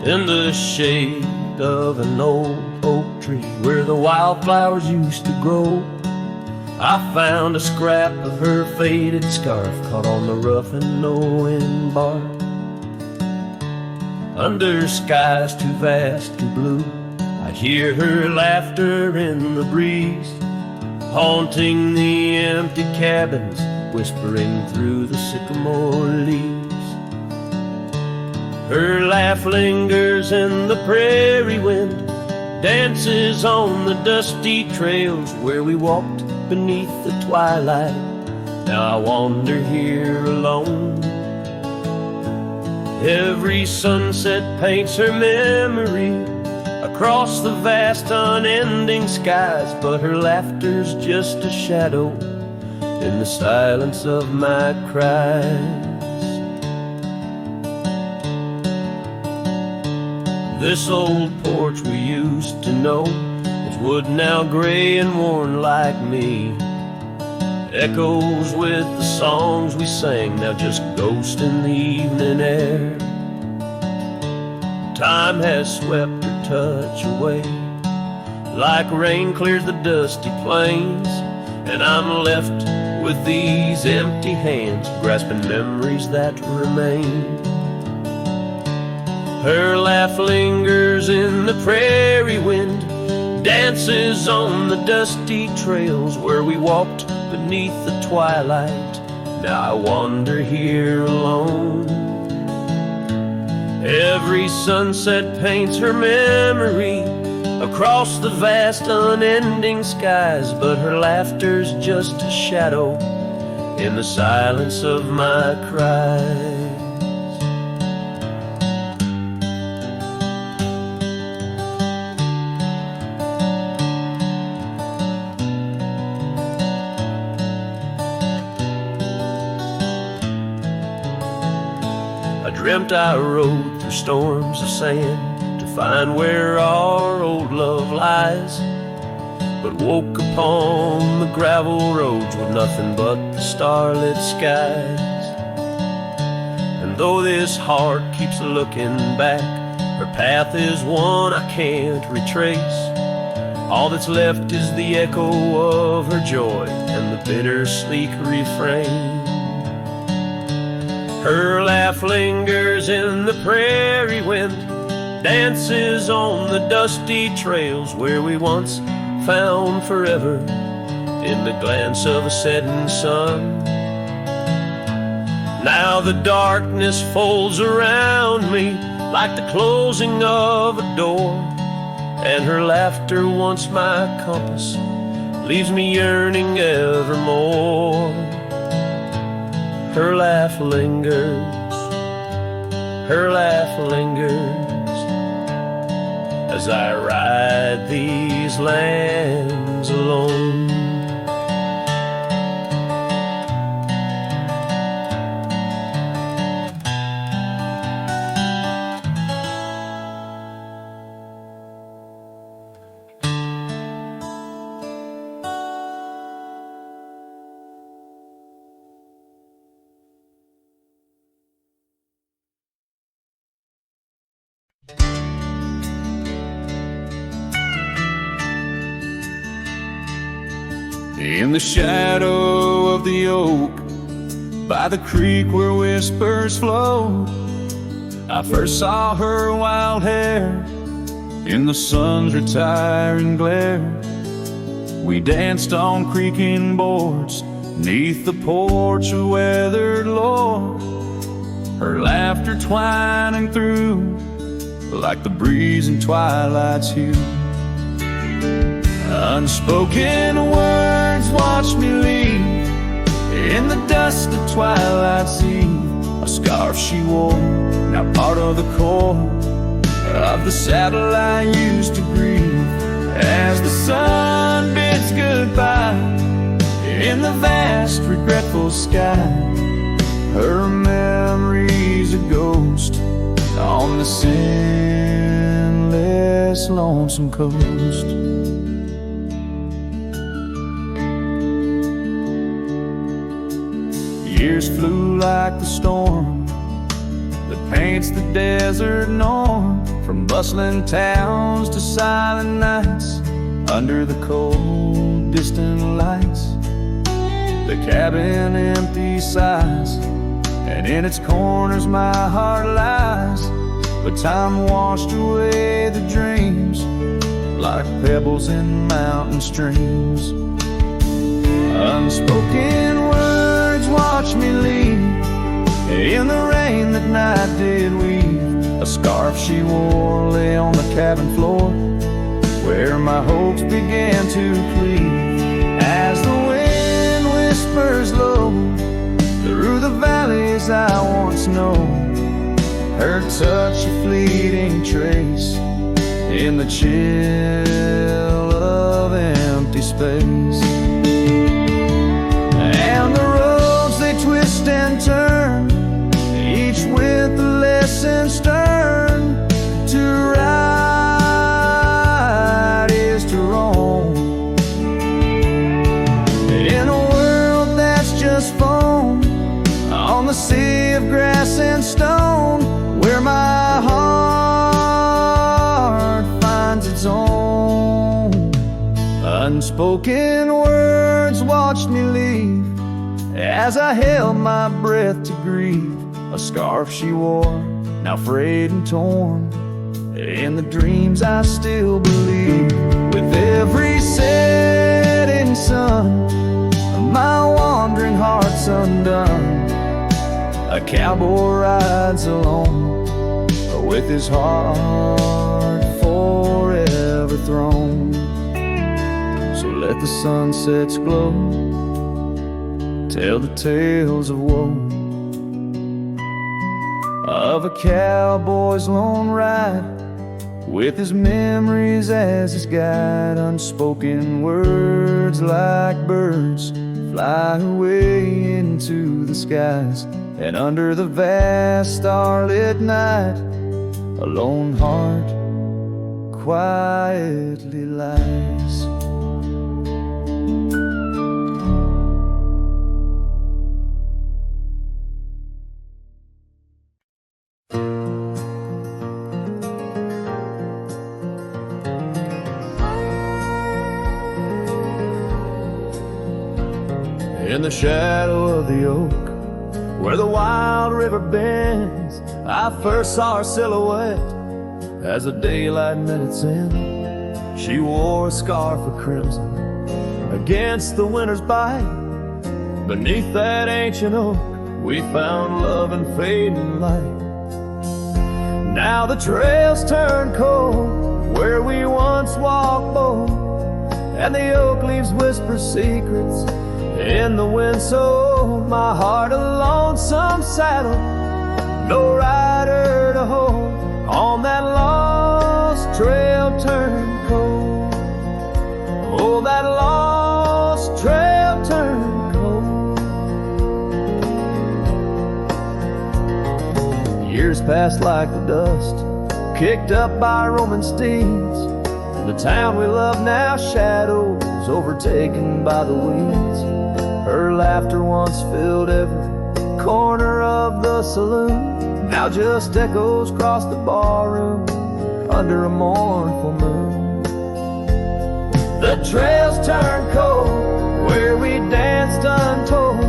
in the shade of an old oak tree where the wildflowers used to grow. I found a scrap of her faded scarf caught on the rough and knowing bark. Under skies too vast and blue, I'd hear her laughter in the breeze, haunting the empty cabins, whispering through the sycamore leaves. Her laugh lingers in the prairie wind, dances on the dusty trails where we walked beneath the twilight. Now I wander here alone. Every sunset paints her memory across the vast unending skies, but her laughter's just a shadow in the silence of my cries. This old porch we used to know is wood now gray and worn like me. Echoes with the songs we sang, now just ghosts in the evening air. Time has swept her touch away, like rain clears the dusty plains, and I'm left with these empty hands, grasping memories that remain. Her laugh lingers in the prairie wind, dances on the dusty trails where we walked beneath the twilight. Now I wander here alone. Every sunset paints her memory across the vast unending skies, but her laughter's just a shadow in the silence of my cries. Dreamt I rode through storms of sand to find where our old love lies, but woke upon the gravel roads with nothing but the starlit skies. And though this heart keeps looking back, her path is one I can't retrace. All that's left is the echo of her joy and the bitter sleek refrain. Her laugh lingers in the prairie wind, dances on the dusty trails where we once found forever in the glance of a setting sun. Now the darkness folds around me like the closing of a door, and her laughter, once my compass, leaves me yearning evermore. Her laugh lingers, her laugh lingers, as I ride these lands alone. In the shadow of the oak, by the creek where whispers flow, I first saw her wild hair in the sun's retiring glare. We danced on creaking boards neath the porch of weathered lore, her laughter twining through like the breeze in twilight's hue. Unspoken words watch me leave in the dust of twilight sea. A scarf she wore, now part of the core of the saddle I used to breathe. As the sun bids goodbye in the vast regretful sky, her memory's a ghost on this endless lonesome coast. Years flew like the storm that paints the desert norm. bustling towns to silent nights under the cold, distant lights. The cabin empty sighs, and in its corners my heart lies. But time washed away the dreams like pebbles in mountain streams. Unspoken words watch me leave in the rain that night did weave. A scarf she wore lay on the cabin floor where my hopes began to plead. As the wind whispers low through the valleys I once known, her touch a fleeting trace in the chill of empty space. And the roads they twist and turn, each with a lesson stern. To ride is to roam in a world that's just foam on the sea of grass and stone, where my heart finds its own. Unspoken words watched me leave as I held my breath to grieve. A scarf she wore, now frayed and torn, in the dreams I still believe. With every setting sun, my wandering heart's undone. A cowboy rides alone, with his heart forever thrown. So let the sunsets glow, tell the tales of woe, of a cowboy's lone ride, with his memories as his guide. Unspoken words like birds fly away into the skies, and under the vast starlit night a lone heart quietly lies. In the shadow of the oak, where the wild river bends, I first saw her silhouette as the daylight met its end. She wore a scarf of crimson against the winter's bite. Beneath that ancient oak, we found love and fading light. Now the trails turn cold where we once walked bold, and the oak leaves whisper secrets in the wind. So my heart a lonesome saddle, no rider to hold, on that lost trail turned cold. Oh, that lost trail turned cold. Years passed like the dust kicked up by Roman steeds. The town we love now shadows overtaken by the weeds. Her laughter once filled every corner of the saloon, now just echoes across the barroom under a mournful moon. The trails turn cold where we danced untold,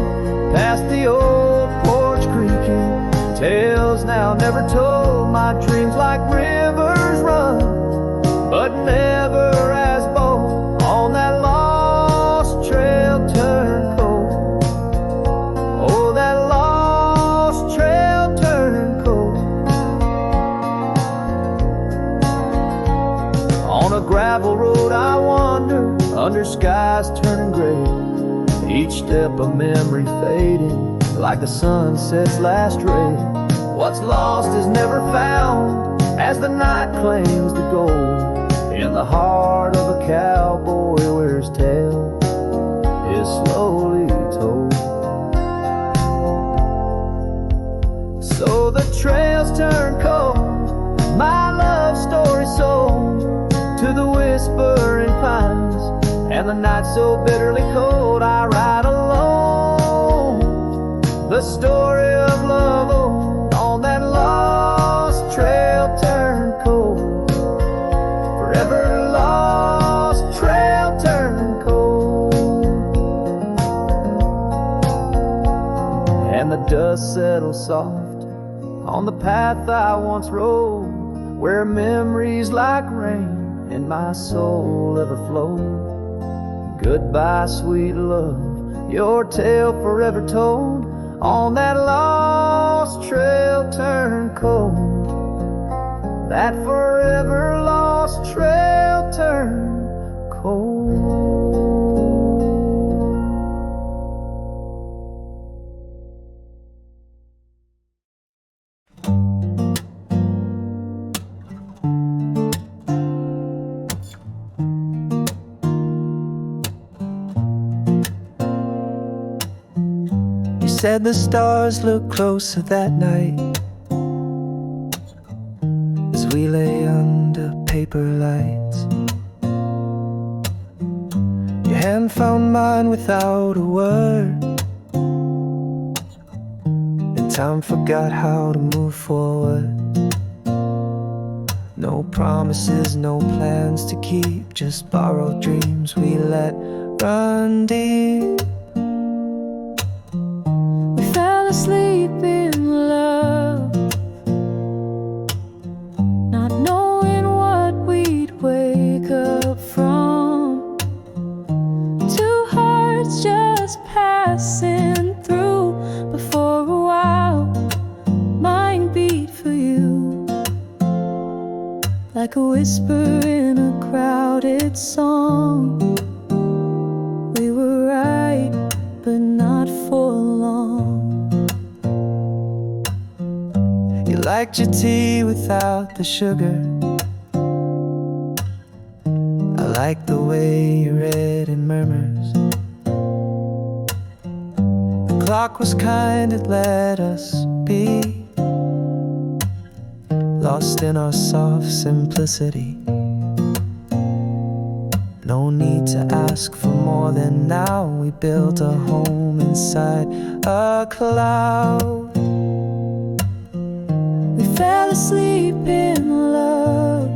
past the old porch creaking, tales now never told. My dreams like rivers run, but never as bold, on that lost trail turned cold. Oh, that lost trail turned cold. On a gravel road I wander, under skies turning gray, each step a memory fading like the sunset's last ray. What's lost is never found as the night claims the gold. In the heart of a cowboy where his tale is slowly told. So the trails turn cold, my love story sold to the whispering pines, and the night so bitterly cold I ride alone. The story of love old, on that lost trail turned cold. dust settles soft on the path I once rode, where memories like rain in my soul ever flow. Goodbye, sweet love, your tale forever told on that lost trail turned cold. That forever lost trail turned cold. You said the stars looked closer that night as we lay under paper lights. Your hand found mine without a word, and time forgot how to move forward. No promises, no plans to keep, just borrowed dreams we let run deep. We fell asleep in love, not knowing what we'd wake up from. Two hearts just passing through, but for a while mine beat for you, like a whisper in a crowded song. We were right, but not for long. You liked your tea without the sugar. I liked the way you read in murmurs. The clock was kind, it let us be lost in our soft simplicity. No need to ask for more than now. We built a home inside a cloud. We fell asleep in love,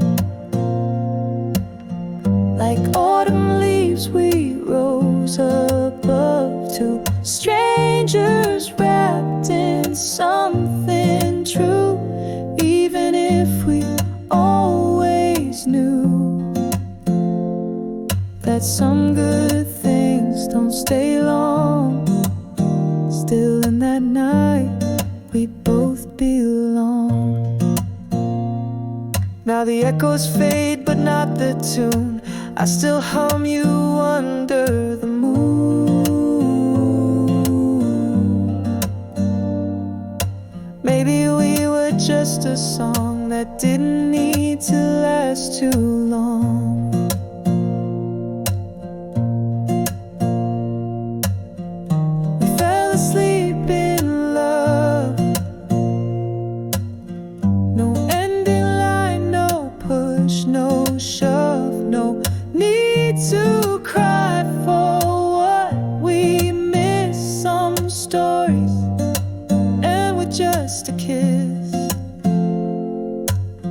like autumn leaves we rose above. Two strangers wrapped in something true, even if we always knew that some good things don't stay long. Still in that night we both belong. Now the echoes fade but not the tune. I still hum you under the moon. Maybe we were just a song that didn't need to last too long. We fell asleep in love. No ending line, no push, no shove, no need to cry for what we miss. Some stories end with just a kiss.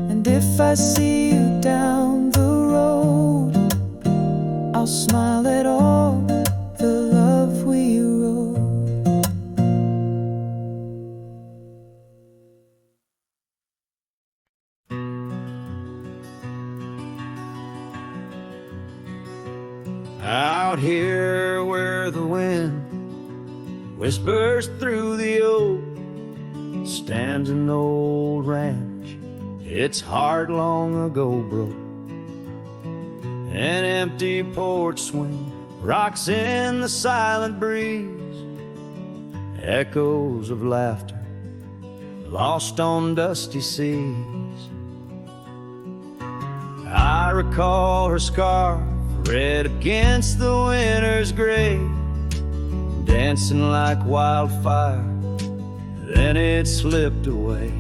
And if I see you down the road, I'll smile at all the love we wrote. Out here where the wind whispers through the oak, stands an old ranch. Its heart long ago broke. An empty porch swing rocks in the silent breeze. Echoes of laughter lost on dusty seas. I recall her scarf red against the winter's gray, dancing like wildfire, then it slipped away.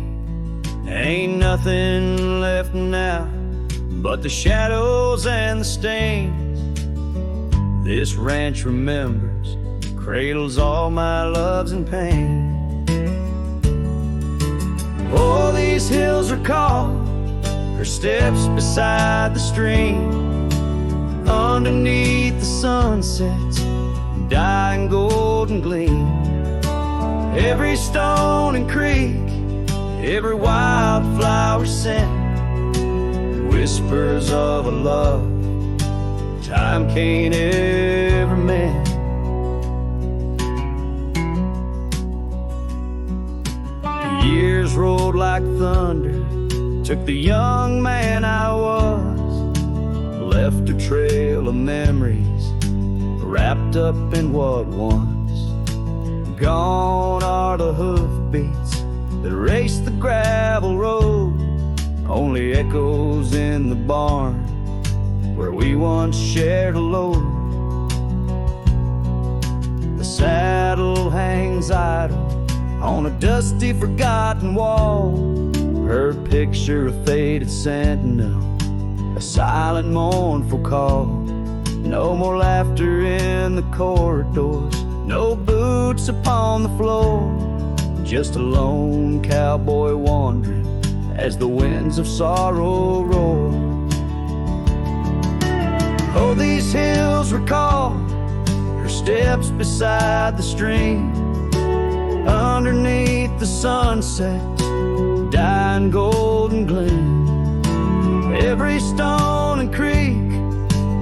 Ain't nothing left now but the shadows and the stains. This ranch remembers, cradles all my loves and pain. Oh, these hills recall her steps beside the stream, underneath the sunset's dying golden gleam. Every stone and creek, every wildflower scent, whispers of a love time can't ever mend. The years rolled like thunder, took the young man I was, left a trail of memories wrapped up in what once. Gone are the hoofbeats that raced the gravel road, only echoes in the barn where we once shared a load. The saddle hangs idle on a dusty, forgotten wall, her picture a faded sentinel, a silent, mournful call. No more laughter in the corridors, no boots upon the floor, just a lone cowboy wandering as the winds of sorrow roar. Oh, these hills recall her steps beside the stream, underneath the sunset's dying golden gleam. Every stone and creek,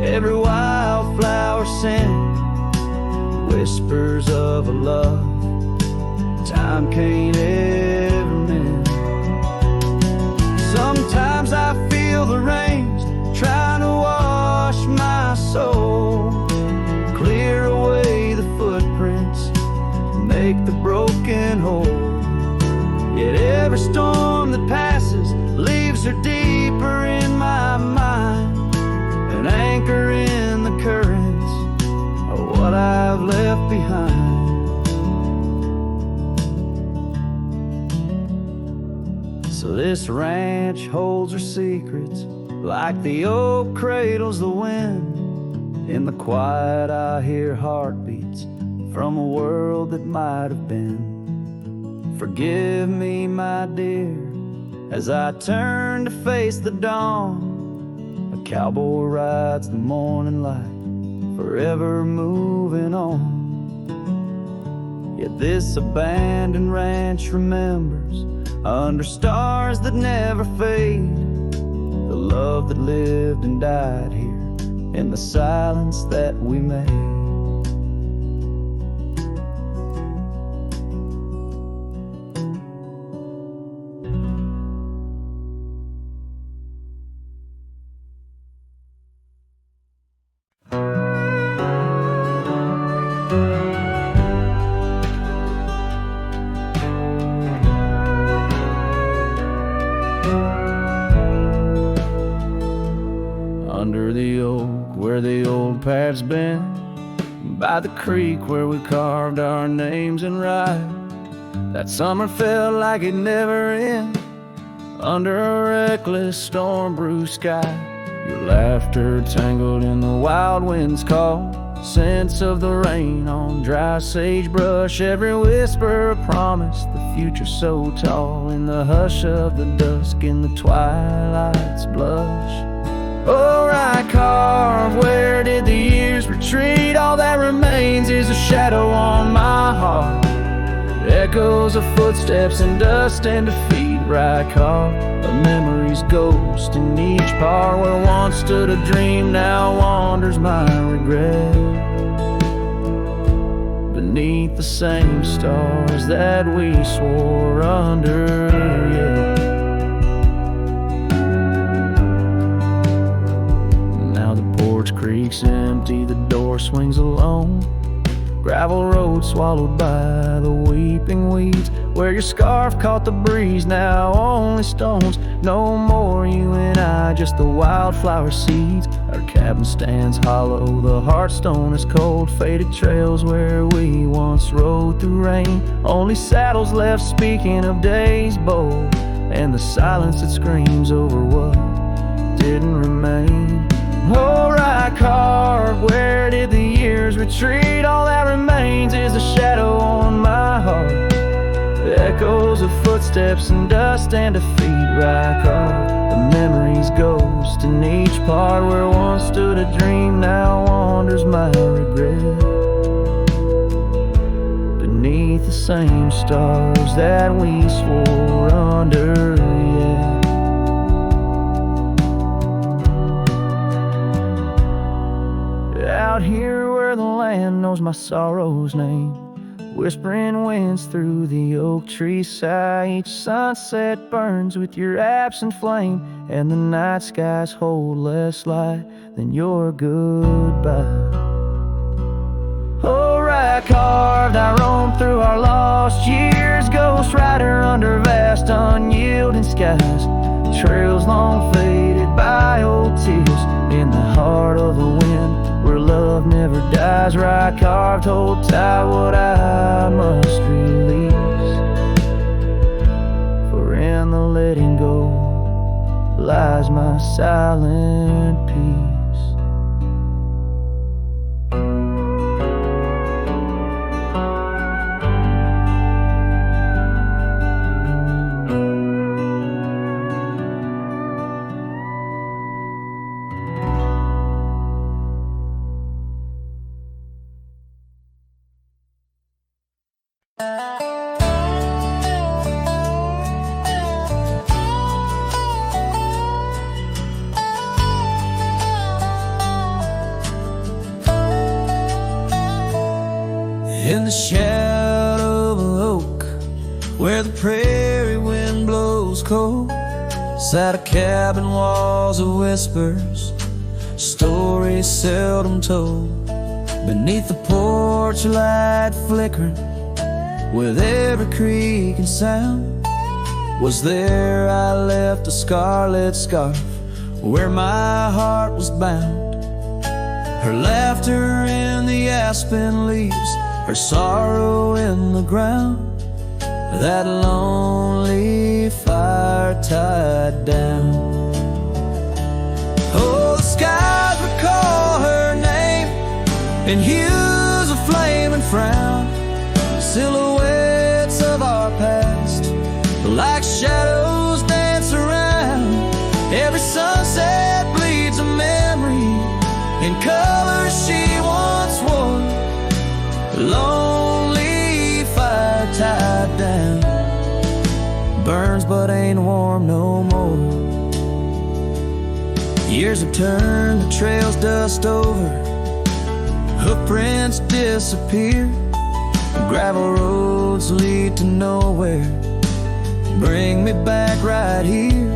every wildflower scent, whispers of a love time can't ever mend. Sometimes I feel the rains trying to wash my soul, clear away the footprints, make the broken whole. Yet every storm that passes leaves her deeper in my mind, an anchor in the currents of what I've left behind. So this ranch holds her secrets like the oak cradles the wind. In the quiet I hear heartbeats from a world that might have been. Forgive me, my dear, as I turn to face the dawn. A cowboy rides the morning light, forever moving on. Yet this abandoned ranch remembers, under stars that never fade, the love that lived and died here in the silence that we made. Under the oak where the old path's been, by the creek where we carved our names in rye. That summer felt like it never ended, under a reckless storm-bruised sky. Your laughter tangled in the wild wind's call, scents of the rain on dry sagebrush, every whisper a promise, the future so tall, in the hush of the dusk, in the twilight's blush. Oh, I carve, where did the years retreat? All that remains is a shadow on my heart, echoes of footsteps and dust and defeat. Right carve, a memory's ghost in each part, where once stood a dream, now wanders my regret, beneath the same stars that we swore under. Yeah. Creek's empty, the door swings alone, gravel road swallowed by the weeping weeds, where your scarf caught the breeze, now only stones, no more you and I, just the wildflower seeds. Our cabin stands hollow, the hearthstone is cold, faded trails where we once rode through rain, only saddles left speaking of days bold, and the silence that screams over what didn't remain. Oh, right carve, where did the years retreat? All that remains is a shadow on my heart, echoes of footsteps and dust and defeat. Right carve, the memory's ghost in each part, where once stood a dream, now wanders my regret, beneath the same stars that we swore under, yeah. Out here where the land knows my sorrow's name, whispering winds through the oak tree sigh. Each sunset burns with your absent flame, and the night skies hold less light than your goodbye. Oh, right carved, I roam through our lost years, ghost rider under vast unyielding skies. Trails long faded by old tears, in the heart of the wind where love never dies. Right carved, hold tight what I must release, for in the letting go lies my silent peace. In the shadow of an oak, where the prairie wind blows cold, sat a cabin, walls of whispers, stories seldom told. Beneath the porch light flickering, with every creak and sound, was there I left a scarlet scarf where my heart was bound. Her laughter in the aspen leaves, her sorrow in the ground, that lonely fire tied down. Oh, the skies recall her name in hues of flame and frown, silhouettes of our past, like shadows dance around. Every sunset bleeds a memory in colors she once wore. Lonely fire tied down, burns but ain't warm no more. Years have turned the trails dust over, hoofprints disappear, gravel roads lead to nowhere. Bring me back right here,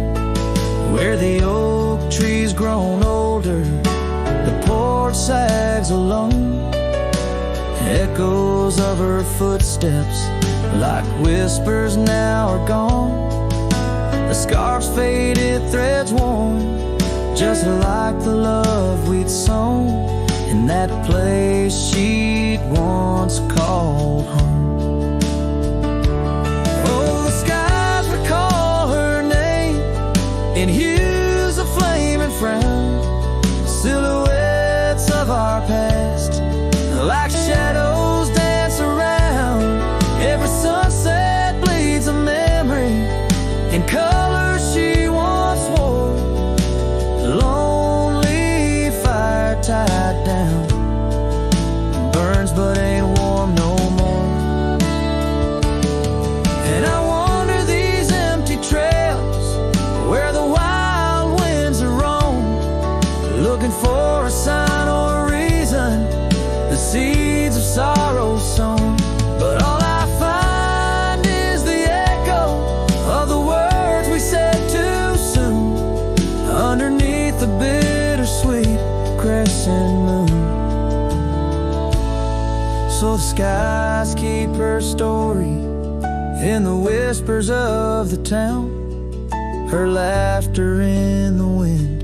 where the oak tree's grown older, the porch sags alone. Echoes of her footsteps, like whispers, now are gone. The scarf's faded, threads worn, just like the love we'd sown in that place she'd once called home. Oh, the skies recall her name in hues of flame and frown, silhouettes of our past, like shadows dance around. Every sunset bleeds a memory in colors she once wore. Lonely fire tied down, burns but ain't warm no more. And I wander these empty trails where the wild winds are roam, looking for a sign or a reason, the seeds of sorrow sown. But all I find is the echo of the words we said too soon, underneath the bittersweet crescent moon. So the skies keep her story in the whispers of the town, her laughter in the wind,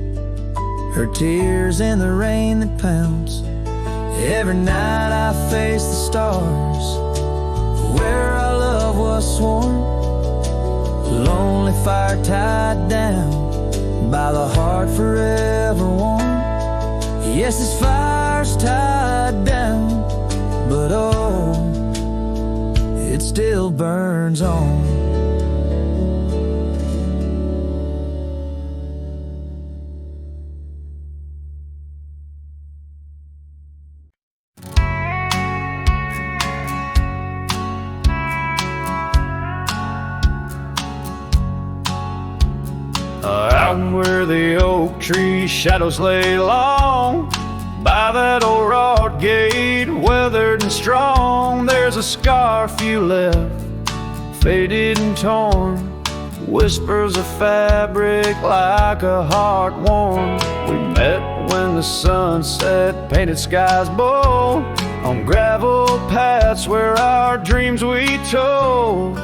her tears in the rain that pounds. Every night I face the stars, where our love was sworn. Lonely fire tied down by the heart forever warm. Yes, this fire's tied down, but oh, it still burns on. Under the oak tree, shadows lay long. By that old rod gate, weathered and strong, there's a scarf you left, faded and torn. Whispers of fabric like a heart worn. We met when the sun set, painted skies bold, on gravel paths where our dreams we told.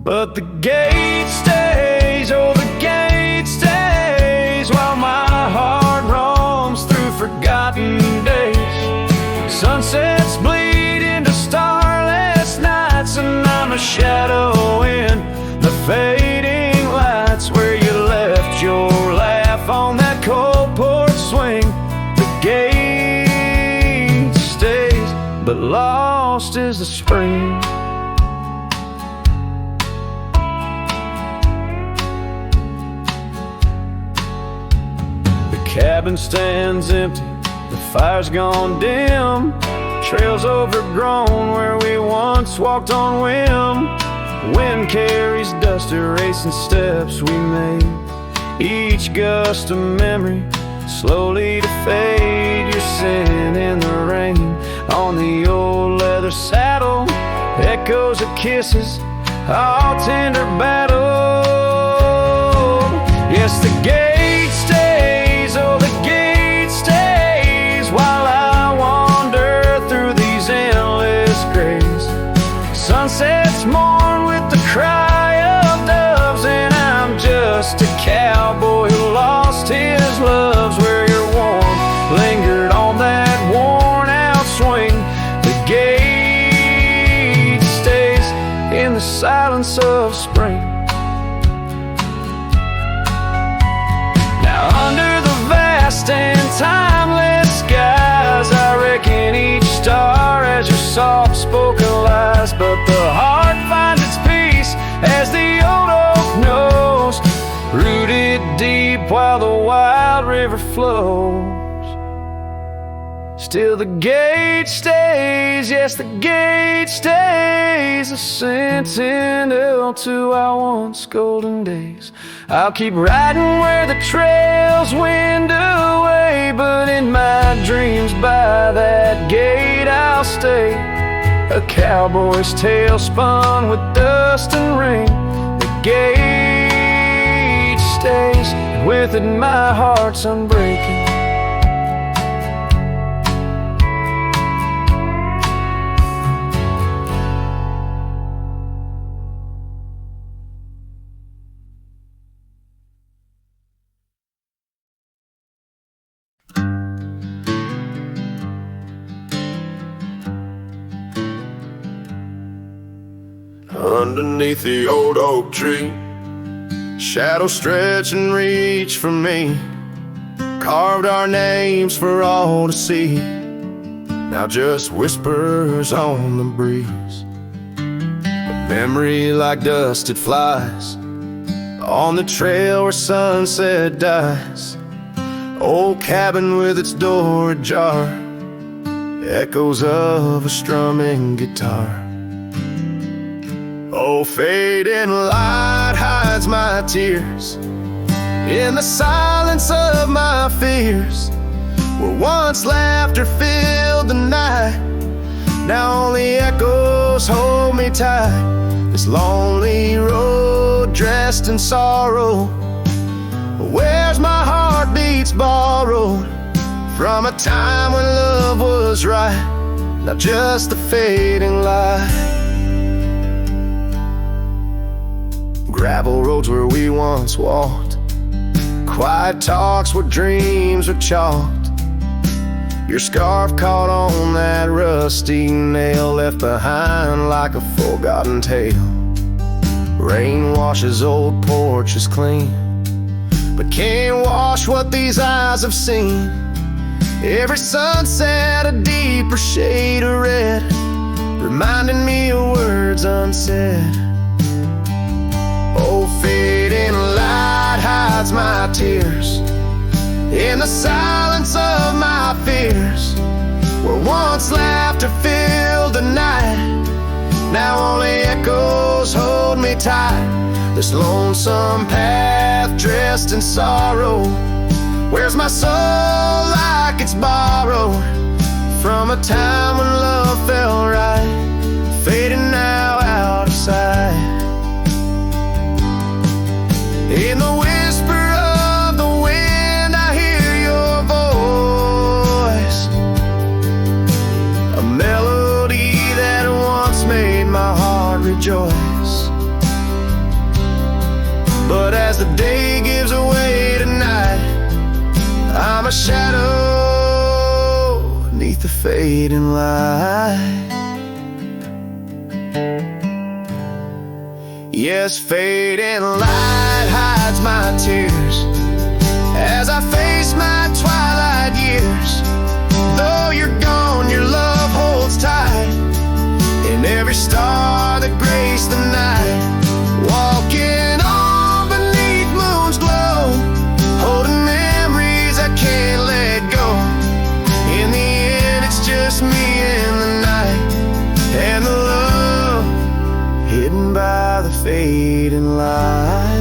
But the gate stays, oh the gate stays, while my heart roams through forgotten days. Sunsets bleed into starless nights, and I'm a shadow in the fading lights where you left your laugh on that cold porch swing. The gate stays, but lost is the spring. The cabin stands empty, the fire's gone dim, trails overgrown where we once walked on whim. Wind carries dust, erasing steps we made, each gust of memory slowly to fade. You're sitting in the rain on the old leather saddle, echoes of kisses, all tender battle. Yes, the gate stays, oh the gate stays, while I wander through these endless grays. Sunsets mourn with the cry of doves, and I'm just a cowboy who lost his loves where your warmth lingered on that worn out swing. The gate stays in the silence of spring. Now under the vast and timeless skies, I reckon each star has your soft-spoken lies, but the heart finds its peace as the old oak knows, rooted deep while the wild river flows. Still the gate stays, yes the gate stays, a sentinel to our once golden days. I'll keep riding where the trails wind away, but in my dreams by that gate I'll stay. A cowboy's tale spun with dust and rain. The gate stays, and with it my heart's unbreaking. Underneath the old oak tree, shadows stretch and reach for me, carved our names for all to see, now just whispers on the breeze. A memory like dust, it flies on the trail where sunset dies. Old cabin with its door ajar, echoes of a strumming guitar. Oh, fading light hides my tears in the silence of my fears, where once laughter filled the night, now only echoes hold me tight. This lonely road dressed in sorrow, where's my heartbeats borrowed from a time when love was right, not just a fading light. Gravel roads where we once walked, quiet talks where dreams were chalked. Your scarf caught on that rusty nail, left behind like a forgotten tale. Rain washes old porches clean, but can't wash what these eyes have seen. Every sunset a deeper shade of red, reminding me of words unsaid. Oh, fading light hides my tears in the silence of my fears, where once laughter filled the night, now only echoes hold me tight. This lonesome path dressed in sorrow wears my soul like it's borrowed from a time when love felt right, fading now out of sight. In the whisper of the wind I hear your voice, a melody that once made my heart rejoice. But as the day gives away tonight, I'm a shadow beneath the fading light. Yes, fading light hides my tears as I face my twilight years. Though you're gone, your love holds tight in every star that graced the night. Walking on beneath moon's glow, holding memories I can't let go. In the end, it's just me and the night, and the love hidden by the fading light.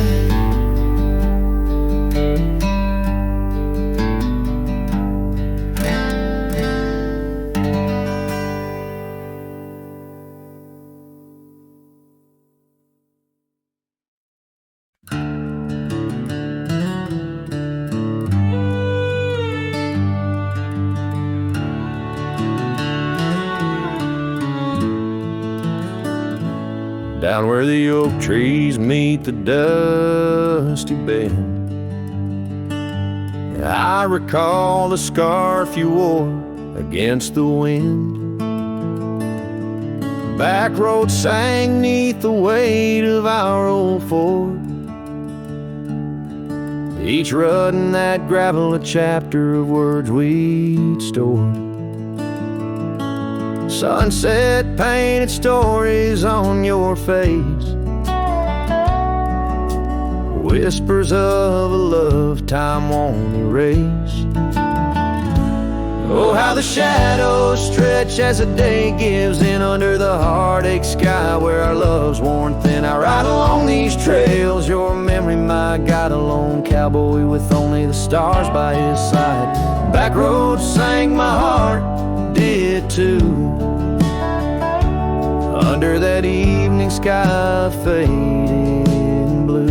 Down where the oak trees meet the dusty bend, I recall the scarf you wore against the wind. Back road sang 'neath the weight of our old Ford, each rut in that gravel a chapter of words we'd stored. Sunset painted stories on your face, whispers of a love time won't erase. Oh, how the shadows stretch as the day gives in under the heartache sky where our love's worn thin. I ride along these trails, your memory my guide, a lone cowboy with only the stars by his side. Back roads sang my heart, did too, under that evening sky fading blue.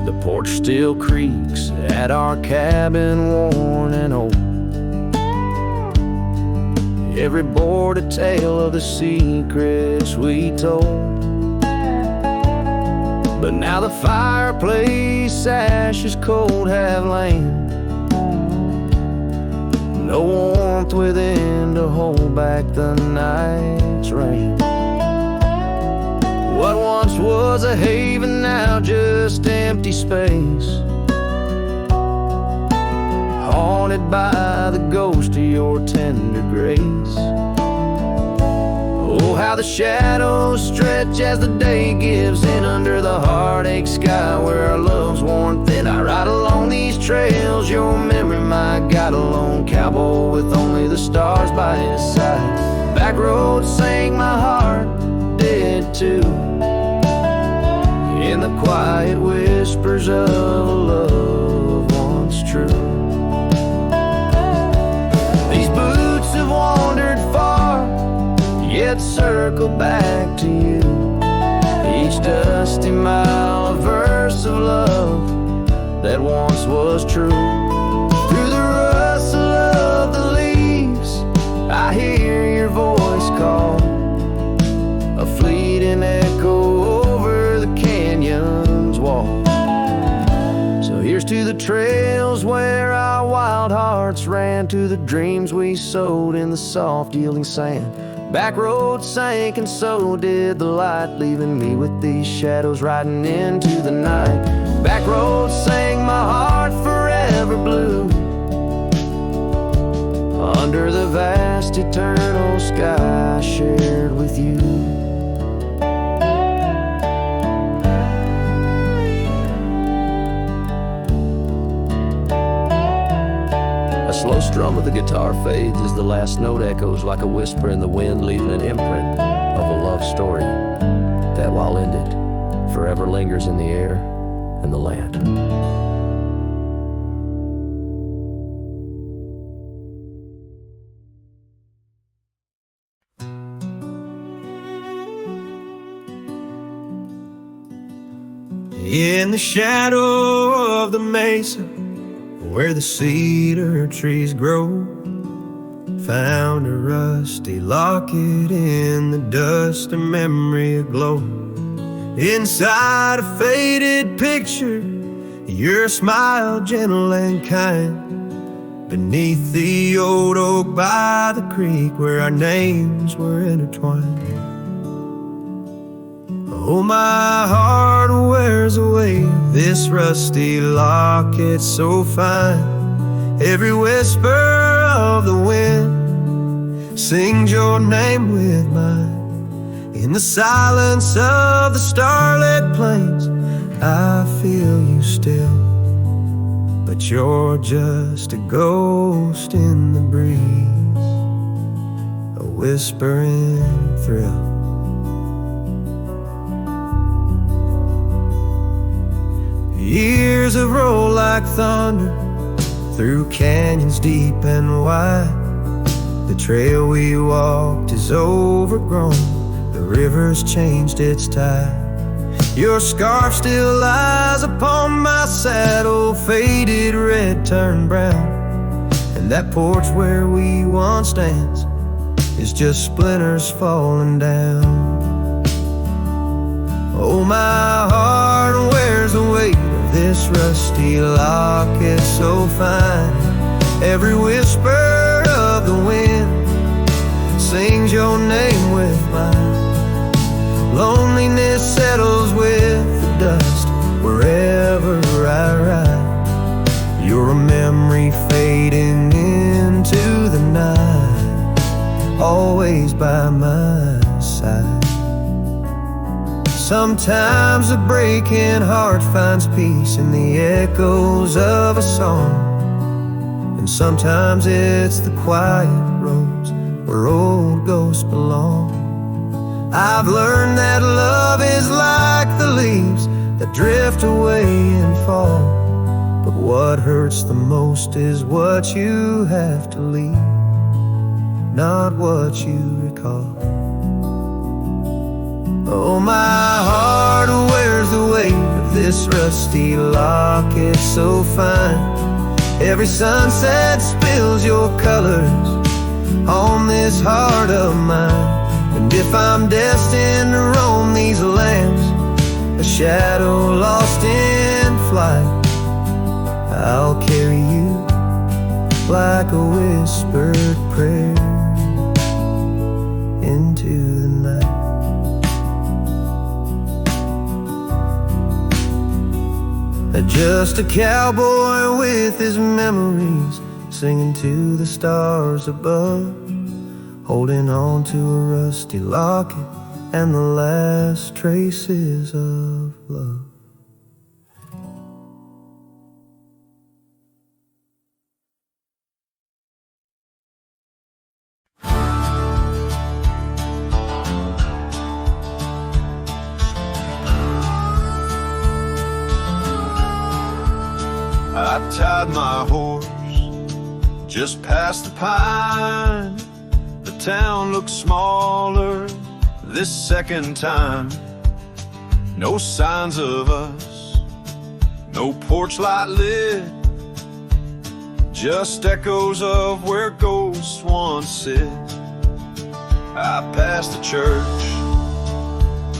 The porch still creaks at our cabin, worn and old, every board a tale of the secrets we told. But now the fireplace ashes cold have lain, no warmth within to hold back the night's rain. What once was a haven now just empty space, haunted by the ghost of your tender grace. Oh, how the shadows stretch as the day gives in under the heartache sky where our love's worn thin. I ride along these trails, your memory my guide, a lone cowboy with only the stars by his side. Back roads sang my heart, did too, in the quiet whispers of a love once true. These boots have wandered far, yet circle back to you. Each dusty mile a verse of love that once was true. Through the rustle of the leaves I hear your voice call, a fleeting echo over the canyon's wall. So here's to the trails where our wild hearts ran, to the dreams we sowed in the soft yielding sand. Back roads sank and so did the light, leaving me with these shadows riding into the night. Back roads sang my heart forever blue, under the vast eternal sky I shared with you. A slow strum of the guitar fades as the last note echoes like a whisper in the wind, leaving an imprint of a love story that, while ended, forever lingers in the air and the land. In the shadow of the mesa, where the cedar trees grow, found a rusty locket in the dust, a memory aglow. Inside a faded picture, your smile gentle and kind, beneath the old oak by the creek where our names were intertwined. Oh, my heart wears away this rusty locket so fine. Every whisper of the wind sings your name with mine. In the silence of the starlit plains, I feel you still, but you're just a ghost in the breeze, a whispering thrill. Years have rolled like thunder through canyons deep and wide. The trail we walked is overgrown, the river's changed its tide. Your scarf still lies upon my saddle, faded red turned brown. And that porch where we once danced is just splinters falling down. Oh, my heart wears the weight of this rusty locket so fine. Every whisper of the wind sings your name with mine. Loneliness settles with the dust wherever I ride. You're a memory fading into the night, always by my side. Sometimes a breaking heart finds peace in the echoes of a song, and sometimes it's the quiet roads where old ghosts belong. I've learned that love is like the leaves that drift away and fall, but what hurts the most is what you have to leave, not what you recall. Oh, my heart wears the weight of this rusty locket so fine. Every sunset spills your colors on this heart of mine. And if I'm destined to roam these lands, a shadow lost in flight, I'll carry you like a whispered prayer into the night. Just a cowboy with his memories, singing to the stars above, holding on to a rusty locket and the last traces of love. I tied my horse just past the pine. The town looks smaller this second time. No signs of us, no porch light lit, just echoes of where ghosts once sit. I passed the church,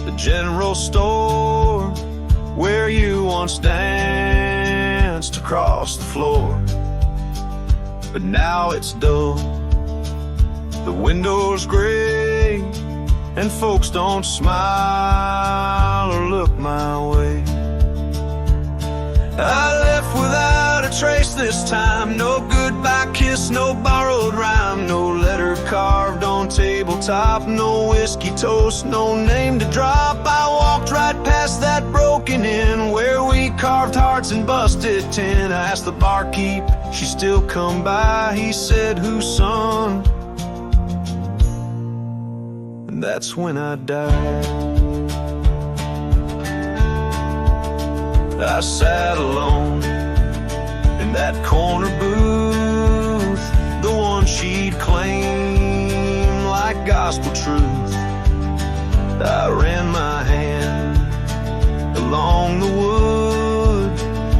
the general store, where you once danced across the floor. But now it's dull, the window's gray, and folks don't smile or look my way. I left without a trace this time, no goodbye kiss, no borrowed rhyme, no letter carved on tabletop, no whiskey toast, no name to drop. I walked right past that broken inn where we carved hearts and busted tin. I asked the barkeep, she still come by. He said, "Whose son?" And that's when I died. I sat alone in that corner booth, the one she'd claim like gospel truth. I ran my hand along the wood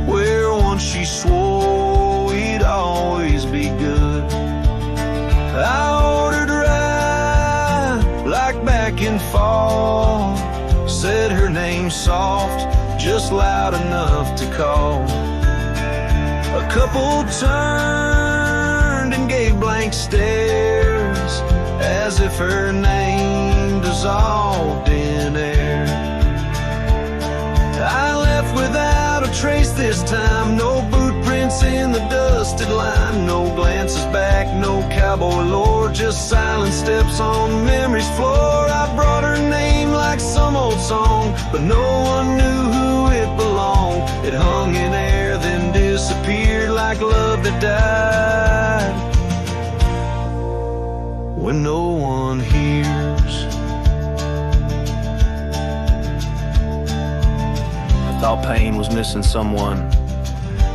where once she swore we'd always be good. I ordered rye like back in fall, said her name soft, just loud enough to call. A couple turned and gave blank stares as if her name dissolved in air. I left without a trace this time, no boot prints in the dusted line, no glances back, no cowboy lore, just silent steps on memory's floor. I brought her name like some old song, but no one knew who it belonged. It hung in air, then disappeared like love that died when no one hears. I thought pain was missing someone,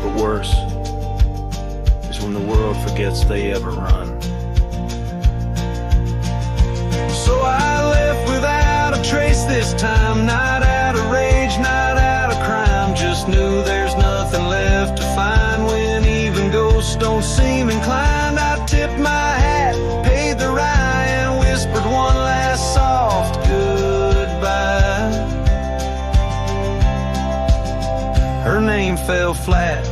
but worse is when the world forgets they ever run. So I left without a trace this time, not out of rage, not out of crime, just knew there's nothing left to find when even ghosts don't seem inclined. I tipped my hat, paid the rye, and whispered one last soft goodbye. Her name fell flat,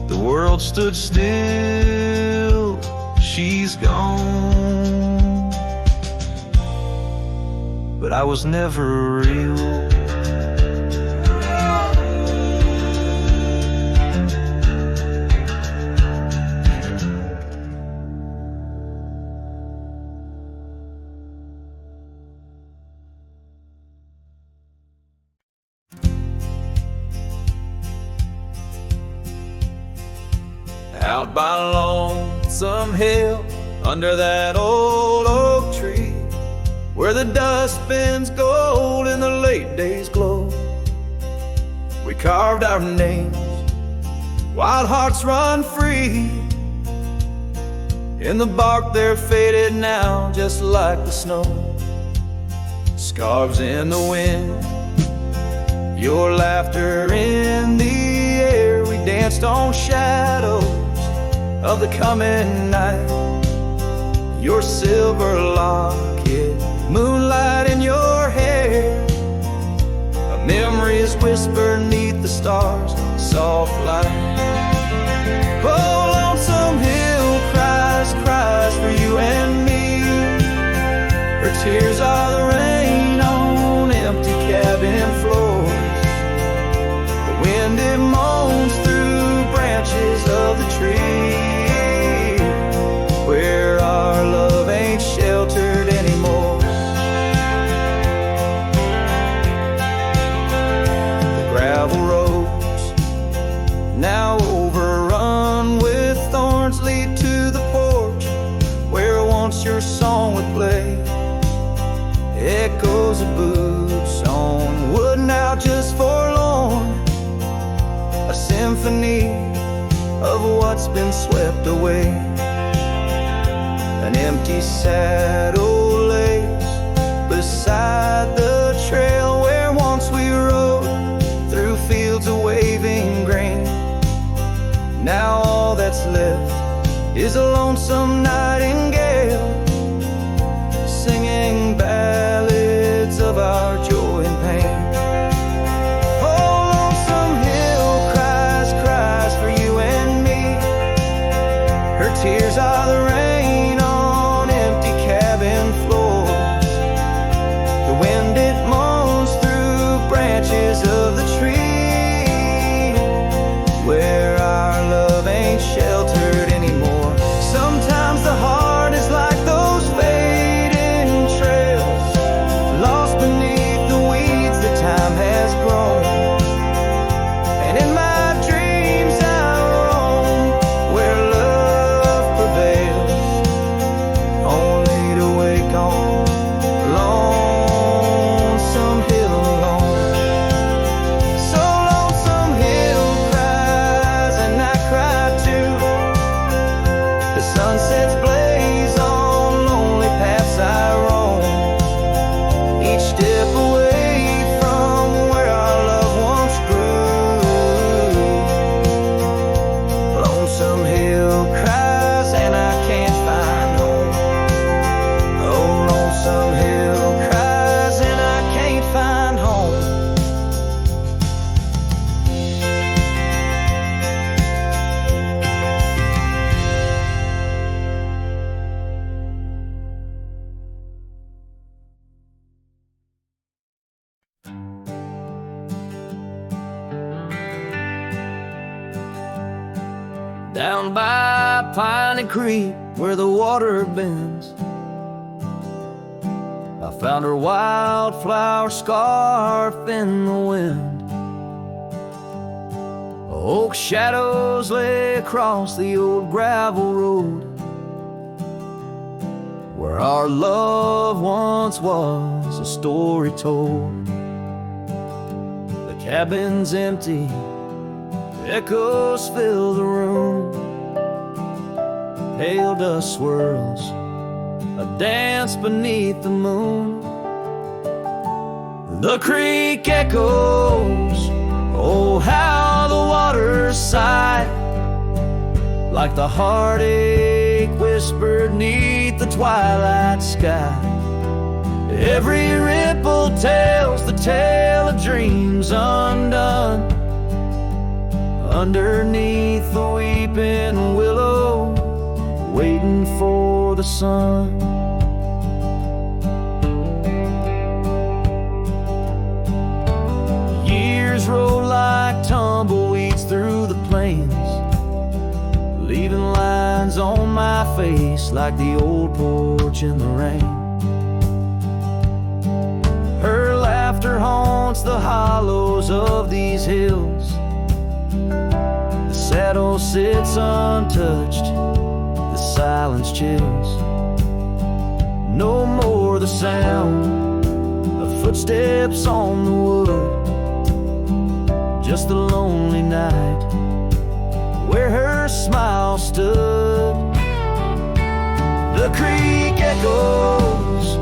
the world stood still, she's gone, but I was never real. Out by Lonesome Hill, under that old oak tree, where the dust bends gold in the late day's glow, we carved our names, wild hearts run free. In the bark they're faded now, just like the snow. Scarves in the wind, your laughter in the air. We danced on shadows of the coming night. Your silver locket, moonlight in your hair, a memory's whisper neath the stars, soft light. Oh, Lonesome Hill cries, cries for you and me. Her tears are the rain on empty cabin floors. The wind, it moans through branches of the tree, where our love ain't sheltered anymore. The gravel roads, now overrun with thorns, lead to the porch where once your song would play. Echoes of boots on wood, now just forlorn, a symphony of what's been swept away. An empty saddle lays beside the trail where once we rode through fields of waving grain. Now all that's left is a lonesome nightingale singing ballads of our joy and pain. Oh, Lonesome Hill cries, cries for you and me. Her tears are the rain on empty cabin floors. The wind, it moans through branches of the tree, where our love ain't sheltered anymore. Sometimes the heart is Sunsets blaze on lonely paths I roam, each step away from where our love once grew. Lonesome hill cries and I can't find home. Oh, lonesome hill cries and I can't find home. Down by Piney Creek where the water bends, I found her wildflower scarf in the wind. Oak shadows lay across the old gravel road where our love once was a story told. The cabin's empty, echoes fill the room, pale dust swirls a dance beneath the moon. The creek echoes, oh how the waters sigh, like the heartache whispered neath the twilight sky. Every ripple tells the tale of dreams undone, underneath the weeping willow, waiting for the sun. Years roll like tumbleweeds through the plains, leaving lines on my face like the old porch in the rain. Her laughter haunts the hollows of these hills. The saddle sits untouched, the silence chills. No more the sound of footsteps on the wood, just the lonely night where her smile stood. The creek echoes,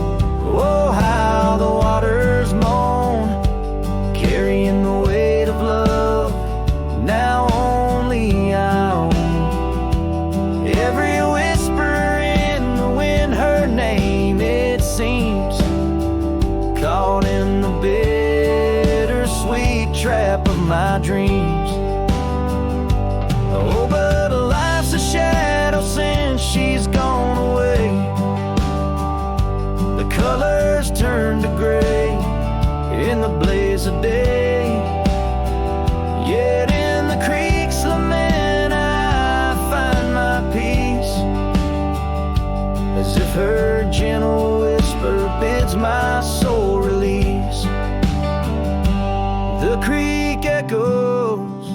oh how the waters moan, carrying the weight of love now only I own. Every whisper in the wind, her name it seems, caught in the bittersweet trap of my dreams. Oh, but life's a shadow since she's gone away. The colors turn to gray in the blaze of day. Yet in the creek's lament I find my peace, as if her gentle whisper bids my soul release. The creek echoes,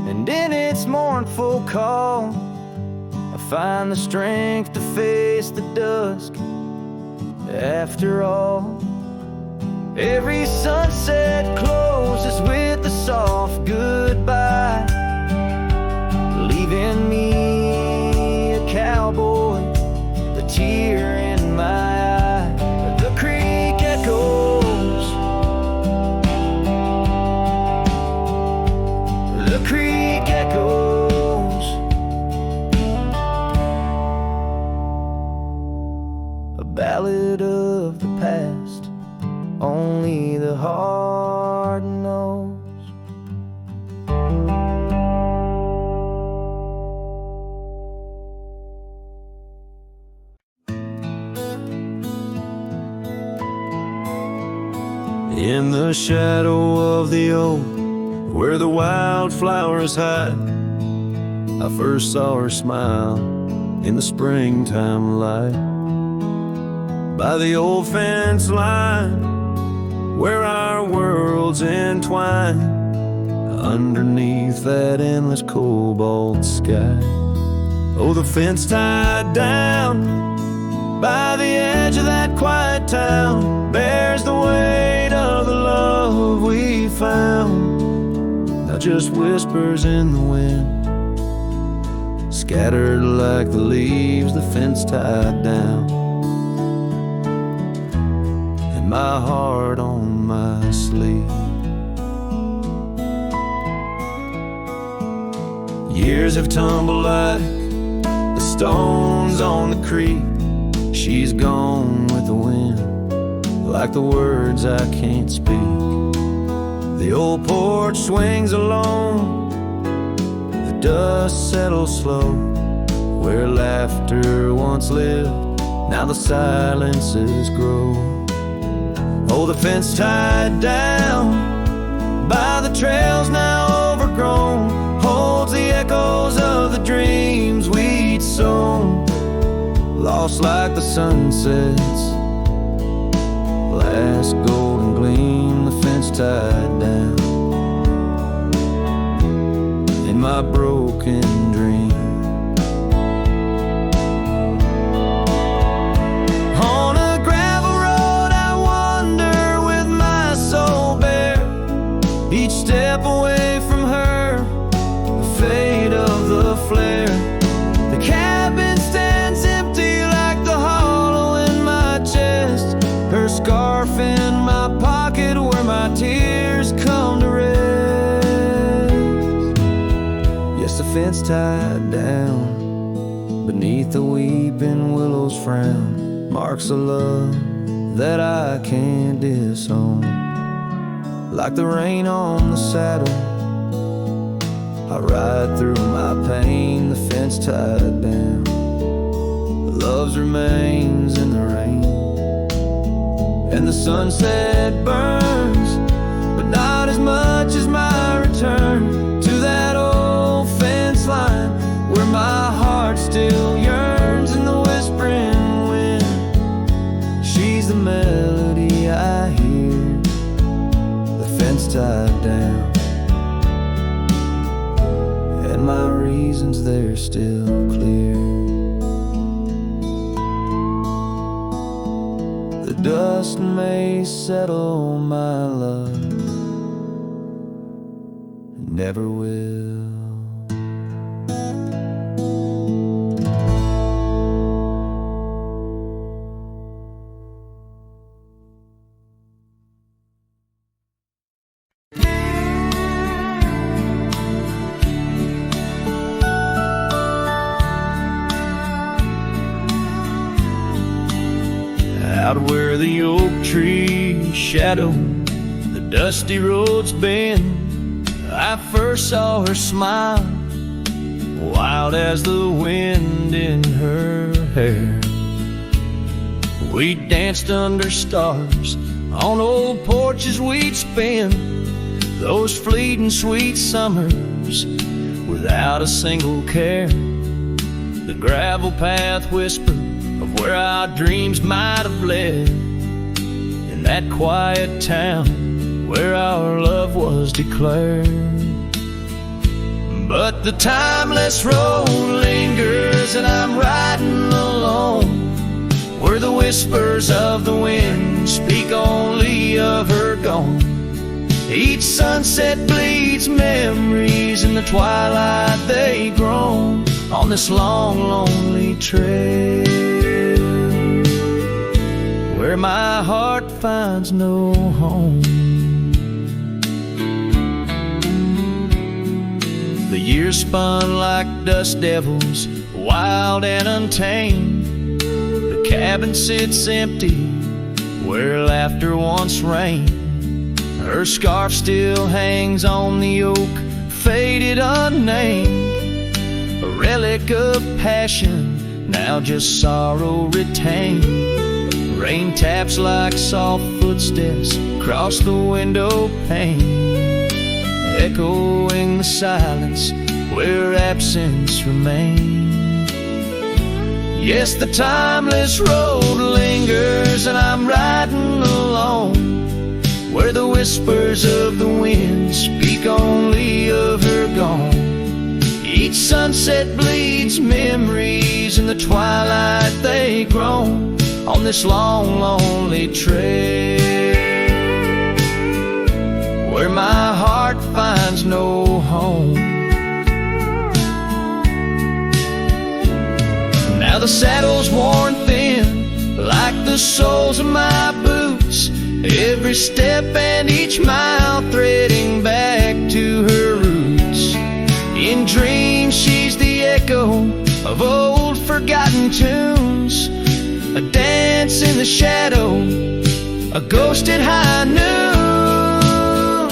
and in its mournful call I find the strength to face the dusk. After all, every sunset closes with a soft goodbye, leaving me a cowboy, the tear in my eye. The creek echoes, the creek echoes, a ballad of the past only the heart knows. In the shadow of the oak, where the wildflowers hide, I first saw her smile in the springtime light. By the old fence line, where our worlds entwine, underneath that endless cobalt sky. Oh, the fence tied down by the edge of that quiet town bears the weight of the love we found. Now just whispers in the wind, scattered like the leaves the fence tied down, and my heart on my sleeve. Years have tumbled like the stones on the creek. She's gone with the wind, like the words I can't speak. The old porch swings alone, the dust settles slow. Where laughter once lived, now the silences grow. Oh, the fence tied down by the trails now overgrown holds the echoes of the dreams we'd sown. Lost like the sunset's last golden gleam, the fence tied down in my broken dream. On a gravel road I wander with my soul bare, each step away from her, the fate of the flare. The cabin stands empty like the hollow in my chest, her scarf in my pocket where my tears come to rest. Yes, the fence tied down beneath the weeping willow's frown marks a love that I can't disown. Like the rain on the saddle, I ride through my pain, the fence tied down. Love's remains in the rain, and the sunset burns, but not as much as my return to that old fence line where my heart still yearns in the whispering wind. She's the melody I hear, the fence tied down, and my reasons they're still clear. The dust may settle, my love, never will. Out where the oak trees shadow the dusty roads bend, I first saw her smile, wild as the wind in her hair. We danced under stars on old porches we'd spend those fleeting sweet summers without a single care. The gravel path whispered of where our dreams might have led, in that quiet town where our love was declared. But the timeless road lingers and I'm riding alone, where the whispers of the wind speak only of her gone. Each sunset bleeds memories, in the twilight they groan on this long, lonely trail, where my heart finds no home. The years spun like dust devils, wild and untamed. The cabin sits empty where laughter once reigned. Her scarf still hangs on the oak, faded unnamed, a relic of passion, now just sorrow retained. Rain taps like soft footsteps across the window pane, echoing the silence where absence remains. Yes, the timeless road lingers and I'm riding alone, where the whispers of the wind speak only of her gone. Each sunset bleeds memories, in the twilight they groan on this long, lonely trail, where my heart finds no home. the saddle's worn thin, like the soles of my boots. Every step and each mile threading back to her roots. In dreams she's the echo of old forgotten tunes, a dance in the shadow, a ghost at high noon.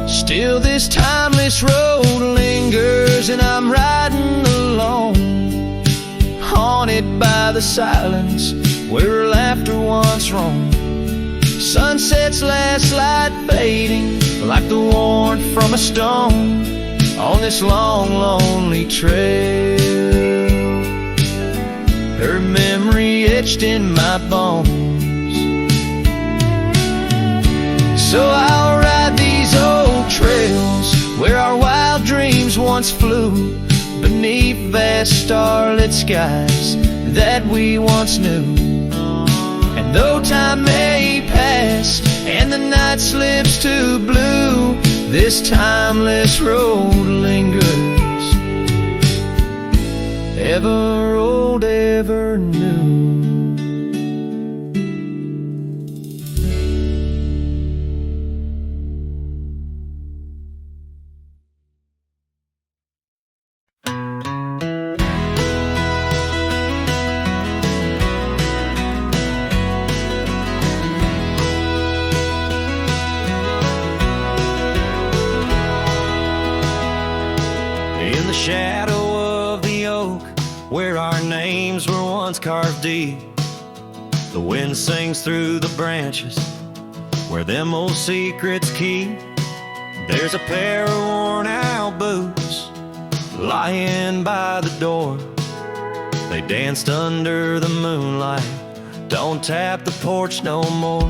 Still this timeless road lingers, and I'm riding alone, haunted by the silence where laughter once roamed. Sunset's last light fading like the warmth from a stone on this long, lonely trail. Her memory etched in my bones. So I'll ride these old trails where our wild dreams once flew, beneath vast starlit skies that we once knew. And though time may pass and the night slips to blue, this timeless road lingers, ever old, ever new. In the shadow of the oak, where our names were once carved deep, the wind sings through the branches, where them old secrets keep. There's a pair of worn out boots lying by the door. They danced under the moonlight, don't tap the porch no more.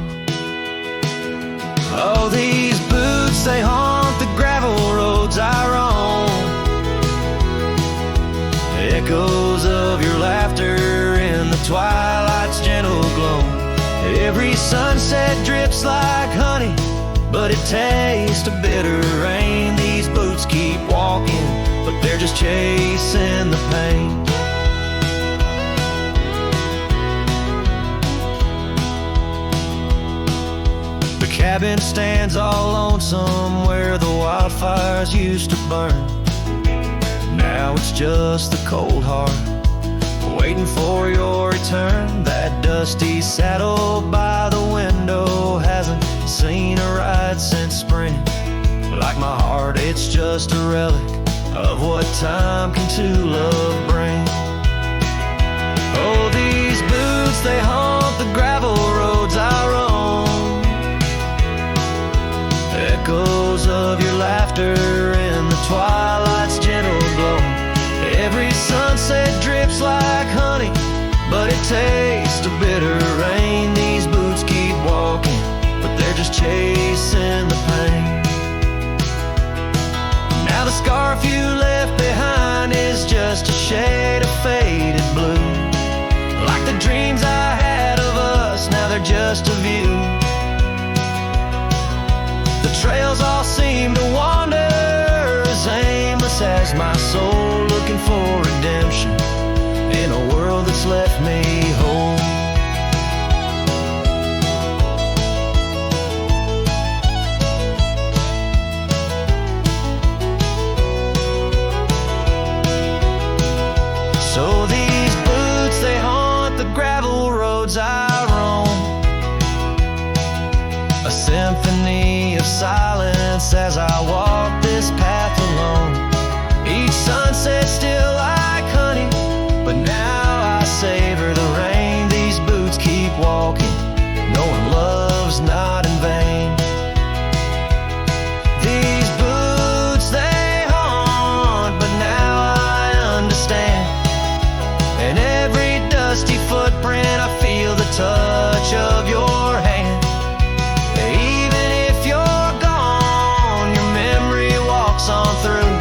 Oh, these boots, they haunt the gravel roads I roam, echoes of your laughter in the twilight's gentle glow. Every sunset drips like honey, but it tastes of bitter rain. These boots keep walking, but they're just chasing the pain. The cabin stands all lonesome where the wildfires used to burn. Now it's just the cold heart waiting for your return. That dusty saddle by the window hasn't seen a ride since spring. Like my heart, it's just a relic of what time can to love bring. Oh, these boots, they haunt the gravel roads I roam, echoes of your laughter in the twilight's gentle glow. Every sunset drips like honey, but it tastes of bitter rain. These boots keep walking, but they're just chasing the pain. Now the scarf you left behind is just a shade of faded blue. Like the dreams I had of us, now they're just a view. The trails all seem to wander as aimless as my soul, looking for redemption in a world that's left me whole. So these boots, they haunt the gravel roads I roam, a symphony of silence as I walk this path alone. Each sunset still like honey, but now I savor the rain. These boots keep walking, knowing love's not in vain. These boots, they haunt, but now I understand. In every dusty footprint I feel the touch of your hand. Even if you're gone, your memory walks on through.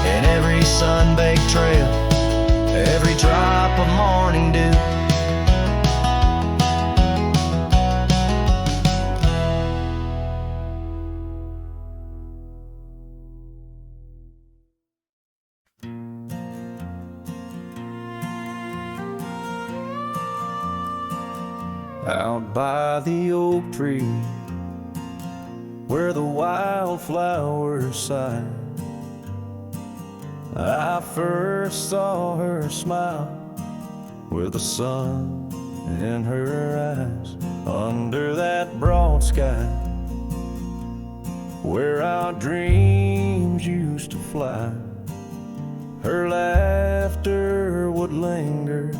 In every sun-baked trail, every drop of morning dew. out by the oak tree where the wildflowers sigh. I first saw her smile with the sun in her eyes under that broad sky where our dreams used to fly. Her laughter would linger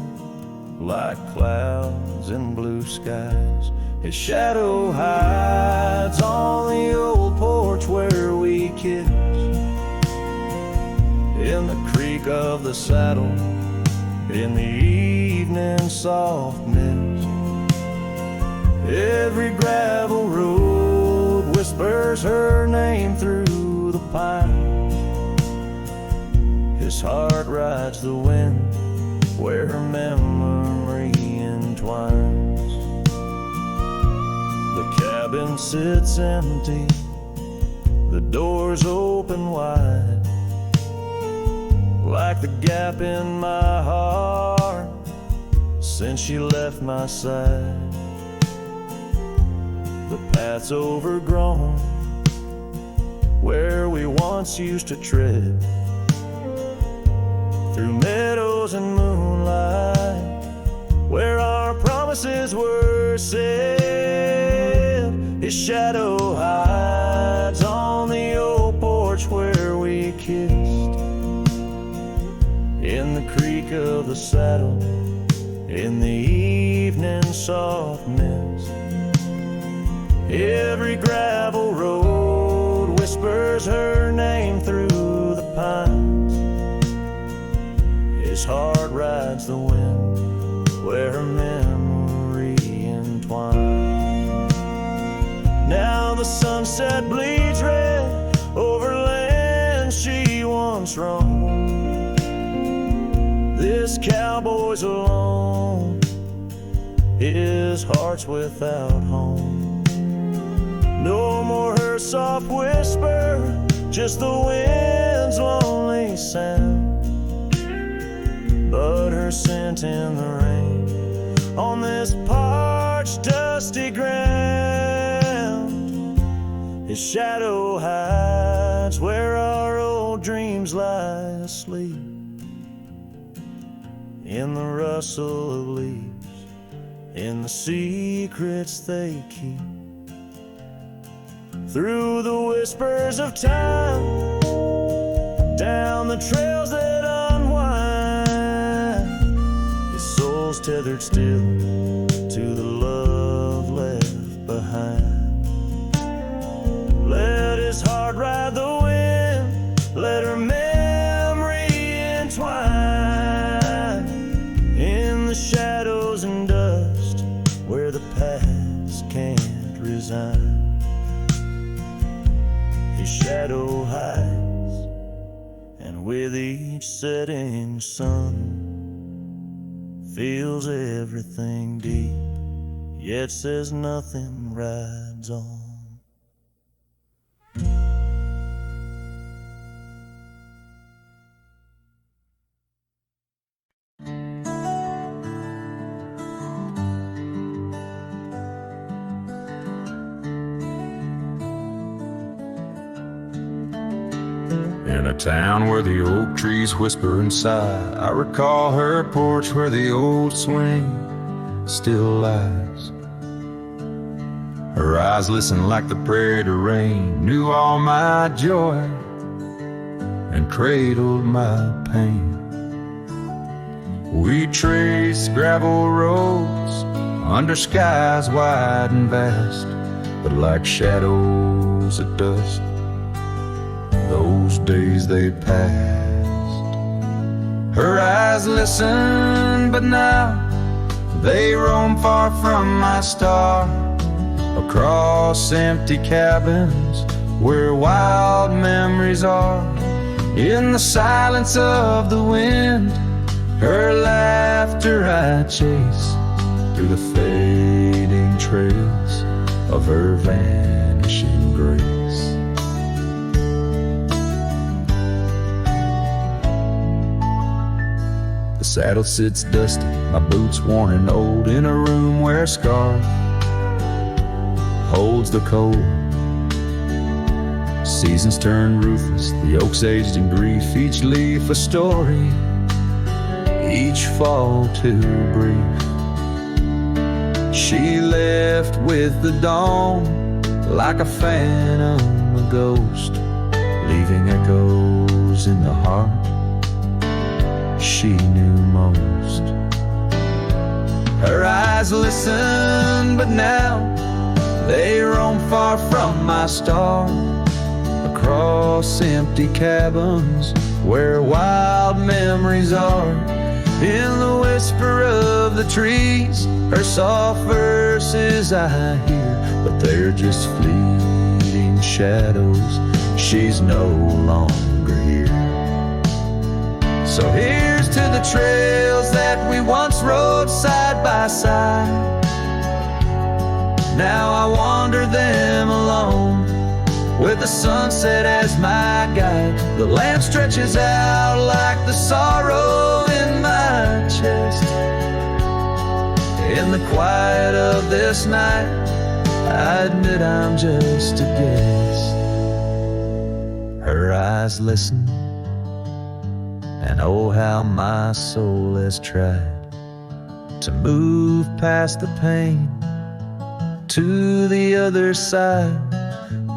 like clouds in blue skies. His shadow hides on the old porch where we kissed, in the creak of the saddle, in the evening soft mist. Every gravel road whispers her name through the pines. His heart rides the wind where her memory entwines. The cabin sits empty, the doors open wide, like the gap in my heart since she left my side. The path's overgrown where we once used to tread, through meadows and moonlight where our promises were said. His shadow hides on the old porch where we kissed, in the creak of the saddle, in the evening soft mist. Every gravel road whispers her name through the pines. His heart rides the wind where her memory entwines. Now the sunset bleeds red over land she once roamed. This cowboy's alone, his heart's without home. No more her soft whisper, just the wind's lonely sound. But her scent in the rain on this parched, dusty ground. His shadow hides where our old dreams lie asleep, in the rustle of leaves, in the secrets they keep. Through the whispers of time, down the trails that unwind, his soul's tethered still to the love left behind. Let his heart ride the wind, let her memory entwine, in the shadows and dust where the past can't resign. His shadow hides, and with each setting sun, feels everything deep, yet says nothing, rides on. In a town where the oak trees whisper and sigh, I recall her porch where the old swing still lies. Her eyes listened like the prairie to rain, knew all my joy and cradled my pain. We traced gravel roads under skies wide and vast, but like shadows at dusk, those days they passed. Her eyes listen, but now they roam far from my star, across empty cabins where wild memories are. In the silence of the wind, her laughter I chase through the fading trails of her vanishing grace. saddle sits dusty, my boots worn and old, in a room where a scar holds the cold. Seasons turn ruthless, the oaks aged in grief, each leaf a story, each fall too brief. She left with the dawn, like a phantom, a ghost, leaving echoes in the heart she knew most. Her eyes listen, but now they roam far from my star, across empty cabins where wild memories are. In the whisper of the trees, her soft verses I hear, but they're just fleeting shadows, she's no longer here. So here's to the trails that we once rode side by side. Now I wander them alone, with the sunset as my guide. The land stretches out like the sorrow in my chest. In the quiet of this night, I admit I'm just a guest. Her eyes listen, and oh how my soul has tried to move past the pain to the other side.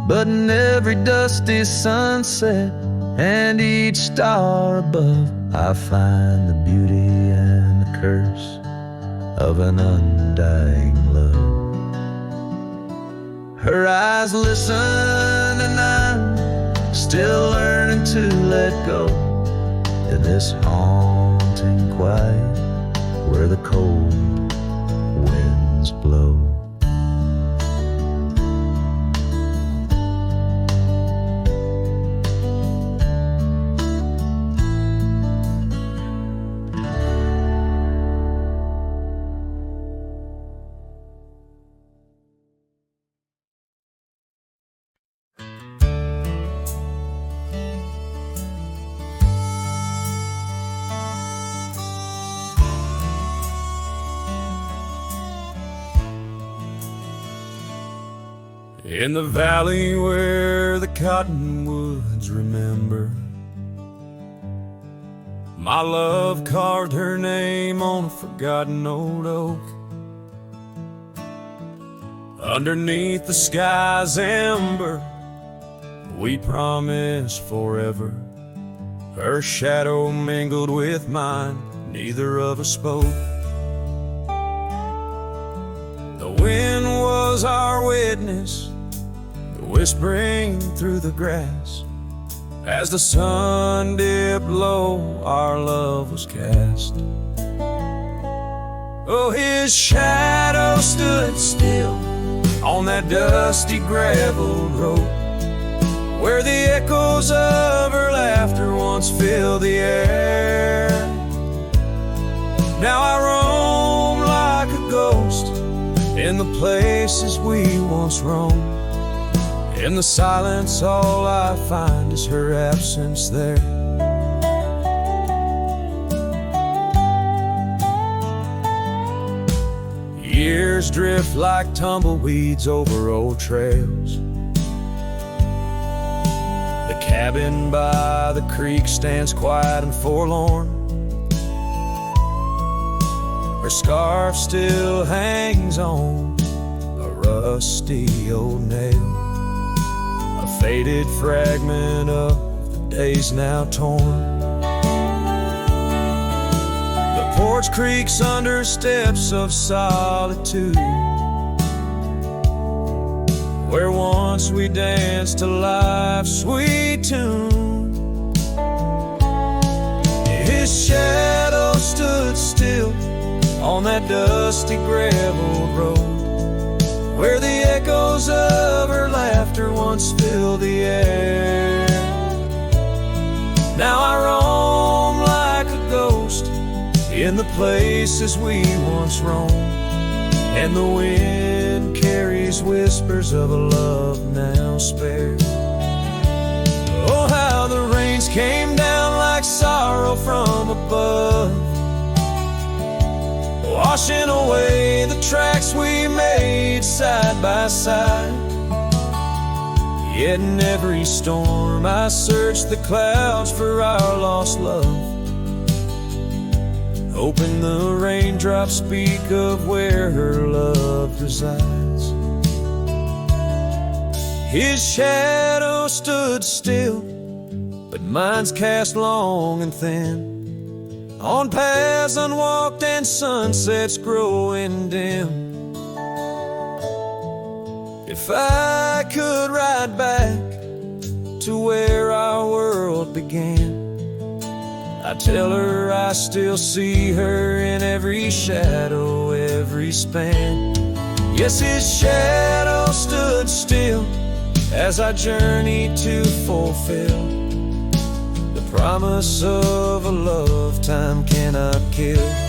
But in every dusty sunset and each star above, I find the beauty and the curse of an undying love. Her eyes listen, and I'm still learning to let go in this haunting quiet where the cold winds blow. In the valley where the cottonwoods remember, my love carved her name on a forgotten old oak. Underneath the sky's ember, we promised forever. Her shadow mingled with mine, neither of us spoke. The wind was our witness, whispering through the grass. As the sun dipped low, our love was cast. Oh, his shadow stood still on that dusty gravel road, where the echoes of her laughter once filled the air. Now I roam like a ghost in the places we once roamed. In the silence, all I find is her absence there. Years drift like tumbleweeds over old trails. The cabin by the creek stands quiet and forlorn. Her scarf still hangs on a rusty old nail, a faded fragment of the days now torn. The porch creaks under steps of solitude, where once we danced to life's sweet tune. His shadow stood still on that dusty gravel road, where the echoes of her laughter once filled the air. Now I roam like a ghost in the places we once roamed, and the wind carries whispers of a love now spared. Oh, how the rains came down like sorrow from above, washing away the tracks we made side by side. Yet in every storm I search the clouds for our lost love, hoping the raindrops speak of where her love resides. His shadow stood still, but mine's cast long and thin, on paths unwalked and sunsets growing dim. If I could ride back to where our world began, I'd tell her I still see her in every shadow, every span. Yes, his shadow stood still as I journeyed to fulfill the promise of a love time cannot kill.